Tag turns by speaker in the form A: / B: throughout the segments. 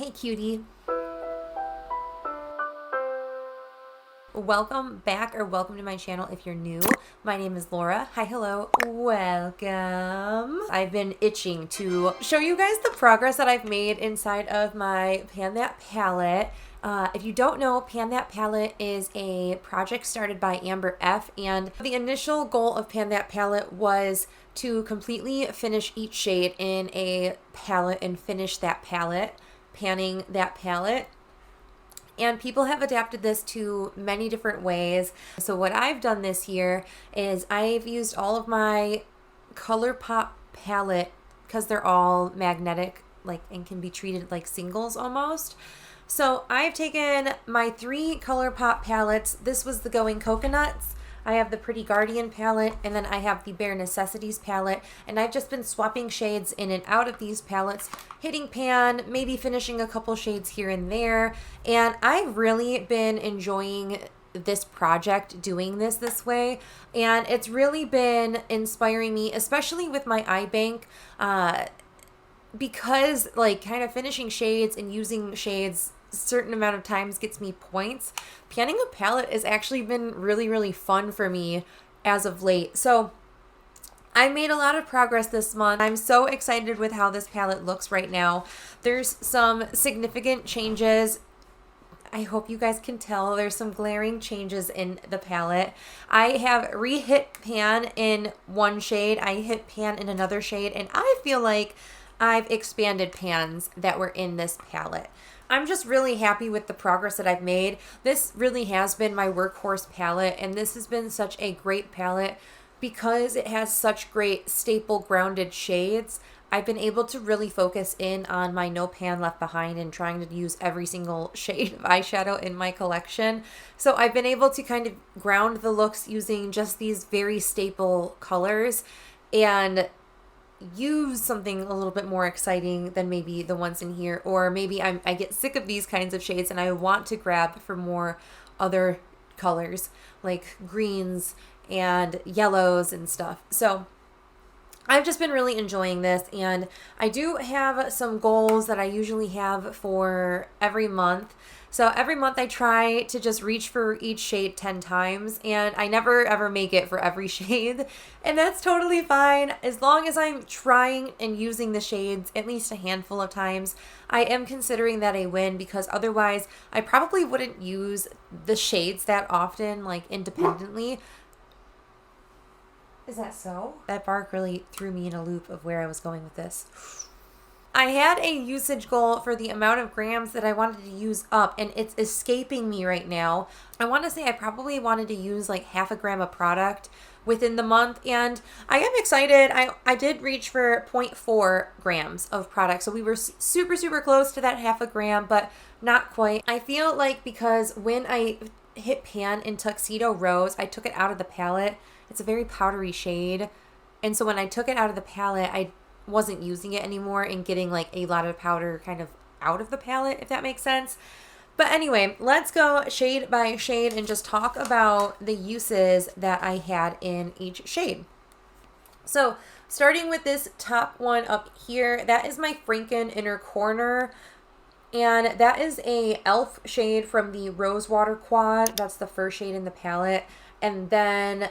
A: Hey cutie. Welcome back, or welcome to my channel if you're new. My name is Laura. Hi, hello, welcome. I've been itching to show you guys the progress that I've made inside of my Pan That palette. If you don't know, Pan That palette is a project started by Amber F, and the initial goal of Pan That palette was to completely finish each shade in a palette and finish that palette, panning that palette. And people have adapted this to many different ways. So what I've done this year is I've used all of my Colourpop palette, because they're all magnetic, like, and can be treated like singles almost. So I've taken my 3 Colourpop palettes. This was the Going Coconuts. I have the Pretty Guardian palette, and then I have the Bare Necessities palette, and I've just been swapping shades in and out of these palettes, hitting pan, maybe finishing a couple shades here and there, and I've really been enjoying this project, doing this way, and it's really been inspiring me, especially with my eye bank, because like kind of finishing shades and using shades certain amount of times gets me points. Panning a palette has actually been really fun for me as of late. So I made a lot of progress this month. I'm so excited with how this palette looks right now. There's some significant changes. I hope you guys can tell there's some glaring changes in the palette. I have re-hit pan in one shade. I hit pan in another shade, and I feel like I've expanded pans that were in this palette. I'm just really happy with the progress that I've made. This really has been my workhorse palette, and this has been such a great palette because it has such great staple grounded shades. I've been able to really focus in on my no pan left behind and trying to use every single shade of eyeshadow in my collection. So I've been able to kind of ground the looks using just these very staple colors and use something a little bit more exciting than maybe the ones in here, or maybe I get sick of these kinds of shades and I want to grab for more other colors like greens and yellows and stuff. So I've just been really enjoying this, and I do have some goals that I usually have for every month. So every month I try to just reach for each shade 10 times, and I never ever make it for every shade, and that's totally fine. As long as I'm trying and using the shades at least a handful of times, I am considering that a win, because otherwise I probably wouldn't use the shades that often, like independently. Is that so? That bark really threw me in a loop of where I was going with this. I had a usage goal for the amount of grams that I wanted to use up, and it's escaping me right now. I want to say I probably wanted to use like half a gram of product within the month, and I am excited. I did reach for 0.4 grams of product, so we were super close to that half a gram, but not quite. I feel like because when I hit pan in Tuxedo Rose, I took it out of the palette. It's a very powdery shade, and so when I took it out of the palette, I wasn't using it anymore and getting like a lot of powder kind of out of the palette, if that makes sense. But anyway, let's go shade by shade and just talk about the uses that I had in each shade. So starting with this top one up here, that is my Franken Inner Corner. And that is a e.l.f. shade from the Rosewater Quad. That's the first shade in the palette. And then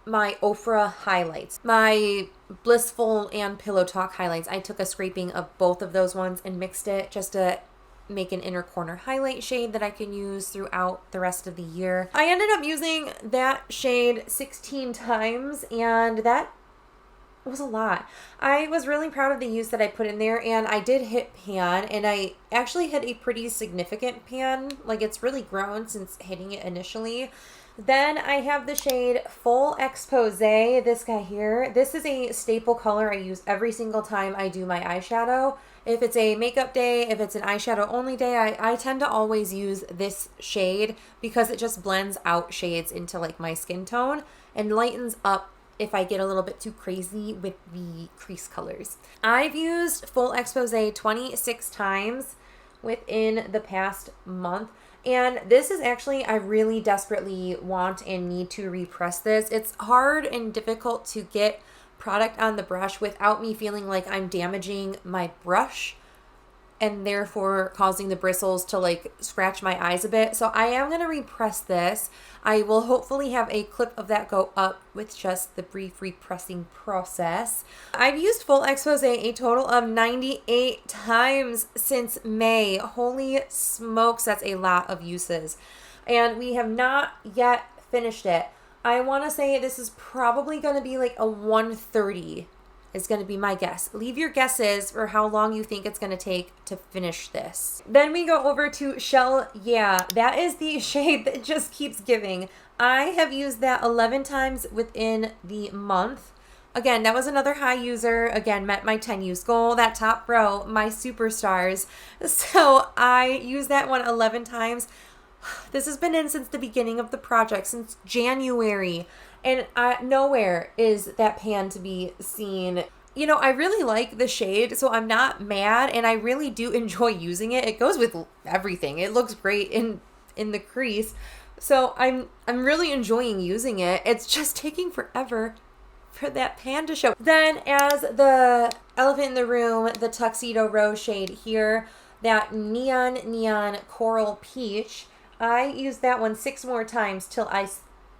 A: my Ofra highlights, my Blissful and Pillow Talk highlights. I took a scraping of both of those ones and mixed it just to make an inner corner highlight shade that I can use throughout the rest of the year. I ended up using that shade 16 times, and that was a lot. I was really proud of the use that I put in there, and I did hit pan, and I actually hit a pretty significant pan. Like, it's really grown since hitting it initially. Then I have the shade Full Expose, this guy here. This is a staple color I use every single time I do my eyeshadow. If it's a makeup day, if it's an eyeshadow only day, I tend to always use this shade because it just blends out shades into like my skin tone and lightens up if I get a little bit too crazy with the crease colors. I've used Full Expose 26 times within the past month. And this is actually, I really desperately want and need to repress this. It's hard and difficult to get product on the brush without me feeling like I'm damaging my brush and therefore causing the bristles to like scratch my eyes a bit. So I am going to repress this. I will hopefully have a clip of that go up with just the brief repressing process. I've used full expose a total of 98 times since May. Holy smokes, that's a lot of uses. And we have not yet finished it. I want to say this is probably going to be like a 130 is going to be my guess. Leave your guesses for how long you think it's going to take to finish this. Then we go over to Shell Yeah. That is the shade that just keeps giving. I have used that 11 times within the month. Again, that was another high user. Again, met my 10 use goal. That top row, my superstars. So I used that one 11 times. This has been in since the beginning of the project, since January. And nowhere is that pan to be seen. You know, I really like the shade, so I'm not mad, and I really do enjoy using it. It goes with everything. It looks great in the crease. So I'm really enjoying using it. It's just taking forever for that pan to show. Then as the elephant in the room, the Tuxedo Rose shade here, that neon coral peach, I used that one 6 more times till I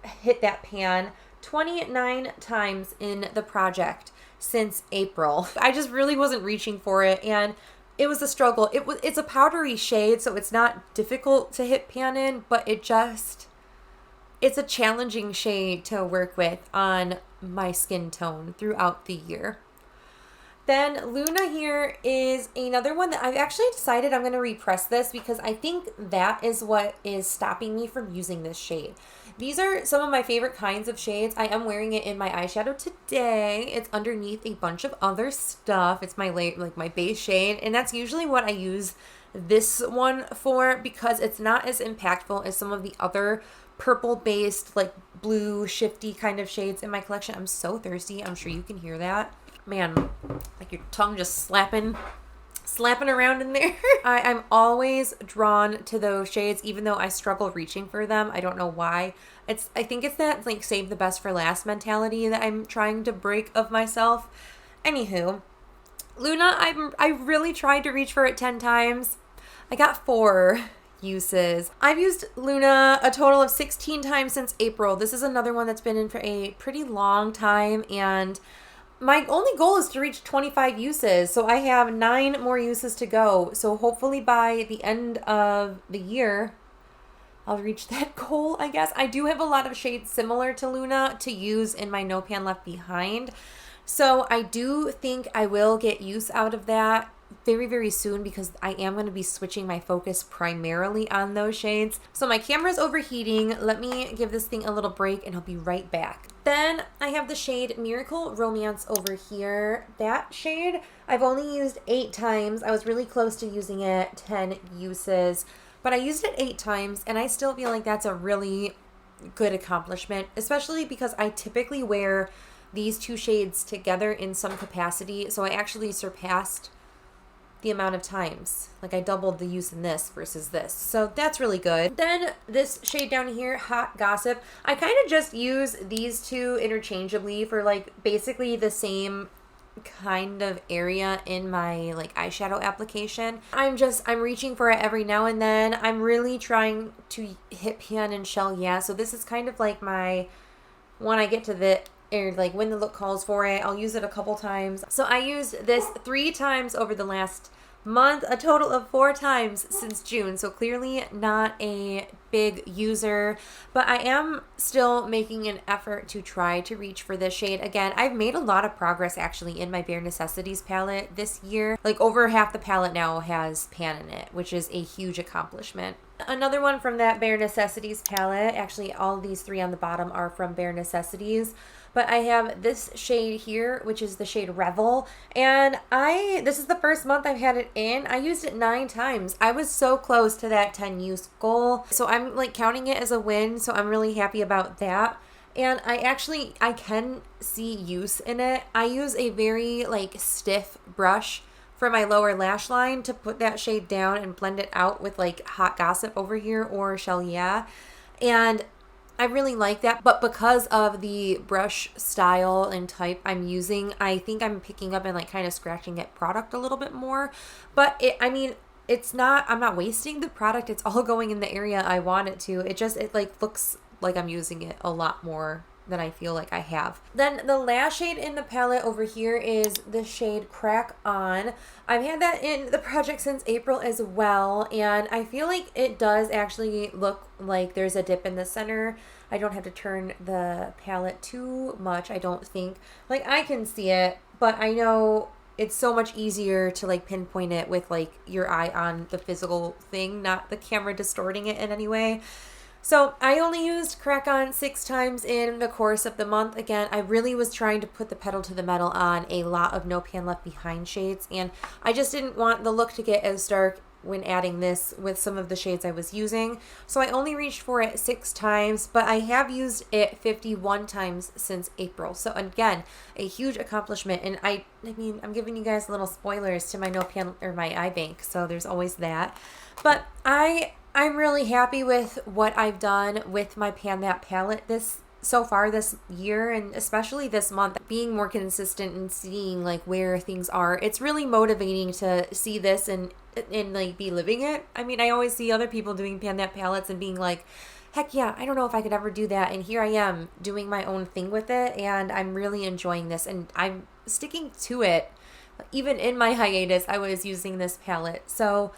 A: hit that pan. 29 times in the project since April. I just really wasn't reaching for it, and it was a struggle. It's a powdery shade, so it's not difficult to hit pan in, but it's a challenging shade to work with on my skin tone throughout the year. Then Luna here is another one that I've actually decided I'm going to repress this because I think that is what is stopping me from using this shade. These are some of my favorite kinds of shades. I am wearing it in my eyeshadow today. It's underneath a bunch of other stuff. It's my my base shade, and that's usually what I use this one for because it's not as impactful as some of the other purple based like blue shifty kind of shades in my collection. I'm so thirsty. I'm sure you can hear that. Man, like your tongue just slapping around in there. I'm always drawn to those shades, even though I struggle reaching for them. I don't know why. I think it's that like save the best for last mentality that I'm trying to break of myself. Anywho, Luna, I really tried to reach for it 10 times. I got 4 uses. I've used Luna a total of 16 times since April. This is another one that's been in for a pretty long time, and my only goal is to reach 25 uses, so I have 9 more uses to go. So hopefully by the end of the year, I'll reach that goal, I guess. I do have a lot of shades similar to Luna to use in my No Pan Left Behind. So I do think I will get use out of that very, very soon because I am going to be switching my focus primarily on those shades. So my camera's overheating. Let me give this thing a little break and I'll be right back. Then I have the shade Miracle Romance over here. That shade I've only used 8 times. I was really close to using it 10 uses, but I used it 8 times and I still feel like that's a really good accomplishment, especially because I typically wear these 2 shades together in some capacity. So I actually surpassed the amount of times. Like I doubled the use in this versus this. So that's really good. Then this shade down here, Hot Gossip. I kind of just use these 2 interchangeably for like basically the same kind of area in my like eyeshadow application. I'm reaching for it every now and then. I'm really trying to hit pan and Shell Yeah. So this is kind of like my, when I get to the like when the look calls for it, I'll use it a couple times. So I used this 3 times over the last month, a total of 4 times since June. So clearly not a big user, but I am still making an effort to try to reach for this shade. Again, I've made a lot of progress actually in my Bare Necessities palette this year. Like over half the palette now has pan in it, which is a huge accomplishment. Another one from that Bare Necessities palette, actually all these 3 on the bottom are from Bare Necessities, but I have this shade here, which is the shade Revel, and this is the first month I've had it in. I used it 9 times. I was so close to that 10 use goal, so I'm like counting it as a win, so I'm really happy about that. And I can see use in it. I use a very like stiff brush for my lower lash line to put that shade down and blend it out with like Hot Gossip over here or Shell Yeah. And I really like that, but because of the brush style and type I'm using, I think I'm picking up and like kind of scratching at product a little bit more. But I mean, it's not, I'm not wasting the product. It's all going in the area I want it to. It like looks like I'm using it a lot more than I feel like I have. Then the last shade in the palette over here is the shade Crack On. I've had that in the project since April as well, and I feel like it does actually look like there's a dip in the center. I don't have to turn the palette too much, I don't think. Like, I can see it, but I know it's so much easier to like pinpoint it with like your eye on the physical thing, not the camera distorting it in any way. So I only used Crack On 6 times in the course of the month. Again, I really was trying to put the pedal to the metal on a lot of No Pan Left Behind shades, and I just didn't want the look to get as dark when adding this with some of the shades I was using. So I only reached for it 6 times, but I have used it 51 times since April. So again, a huge accomplishment. And I mean, I'm giving you guys little spoilers to my No Pan or my eye bank, so there's always that. But I'm really happy with what I've done with my Pan That palette so far this year, and especially this month, being more consistent and seeing like where things are. It's really motivating to see this and like be living it. I mean, I always see other people doing Pan That palettes and being like, heck yeah, I don't know if I could ever do that. And here I am doing my own thing with it, and I'm really enjoying this, and I'm sticking to it. Even in my hiatus, I was using this palette. So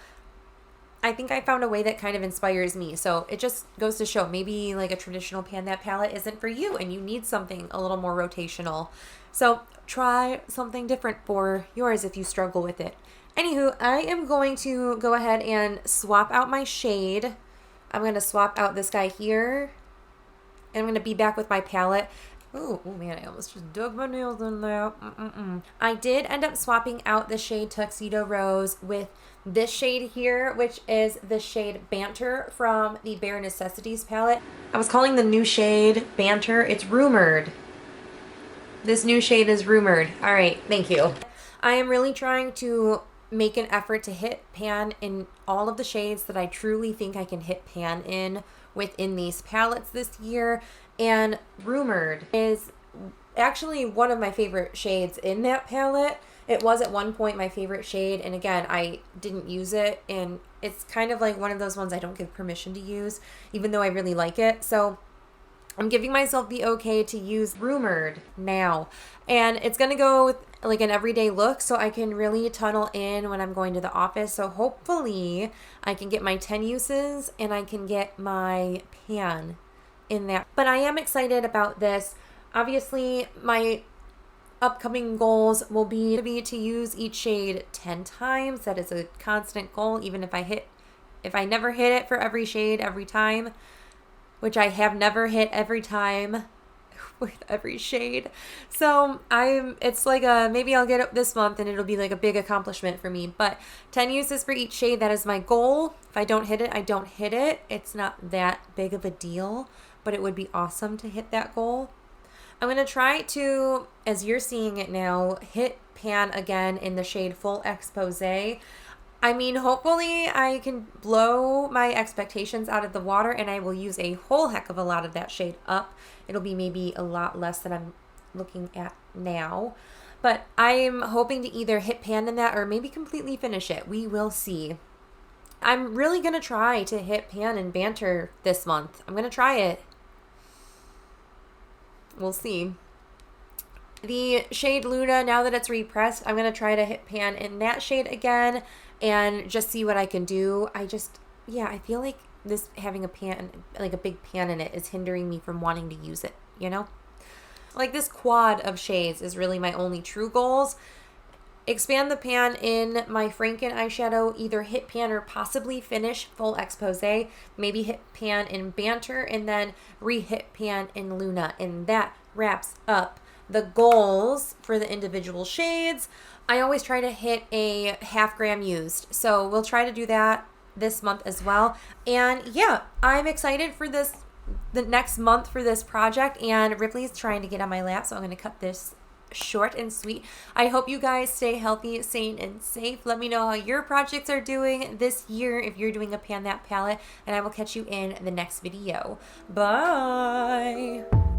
A: I think I found a way that kind of inspires me. So it just goes to show maybe like a traditional Pan That palette isn't for you and you need something a little more rotational. So try something different for yours if you struggle with it. Anywho, I am going to go ahead and swap out my shade. I'm going to swap out this guy here. And I'm going to be back with my palette. Oh man, I almost just dug my nails in there. I did end up swapping out the shade Tuxedo Rose with this shade here, which is the shade Banter from the Bare Necessities palette. I was calling the new shade Banter. It's rumored. This new shade is rumored. All right, thank you. I am really trying to make an effort to hit pan in all of the shades that I truly think I can hit pan in within these palettes this year. And Rumored is actually one of my favorite shades in that palette. It was at one point my favorite shade, and again, I didn't use it, and it's kind of like one of those ones I don't give permission to use, even though I really like it. So I'm giving myself the okay to use Rumored now, and it's going to go with like an everyday look, so I can really tunnel in when I'm going to the office. So hopefully I can get my 10 uses and I can get my pan in that. But I am excited about this. Obviously, my upcoming goals will be to use each shade 10 times. That is a constant goal, even if I never hit it for every shade every time, which I have never hit every time with every shade. So it's like maybe I'll get it this month and it'll be like a big accomplishment for me. But 10 uses for each shade, that is my goal. If I don't hit it, I don't hit it. It's not that big of a deal, but it would be awesome to hit that goal. I'm going to try to, as you're seeing it now, hit pan again in the shade Full Expose. I mean, hopefully I can blow my expectations out of the water and I will use a whole heck of a lot of that shade up. It'll be maybe a lot less than I'm looking at now. But I'm hoping to either hit pan in that or maybe completely finish it. We will see. I'm really going to try to hit pan and Banter this month. I'm going to try it. We'll see. The shade Luna, now that it's repressed, I'm going to try to hit pan in that shade again and just see what I can do. I feel like this having a pan, like a big pan in it, is hindering me from wanting to use it, you know? Like this quad of shades is really my only true goals. Expand the pan in my Franken eyeshadow, either hit pan or possibly finish Full Expose, maybe hit pan in Banter, and then re-hit pan in Luna. And that wraps up the goals for the individual shades. I always try to hit a 0.5 gram used, so we'll try to do that this month as well. And yeah, I'm excited for the next month for this project, and Ripley's trying to get on my lap, so I'm going to cut this short and sweet. I hope you guys stay healthy, sane, and safe. Let me know how your projects are doing this year if you're doing a Pan That palette, and I will catch you in the next video. Bye!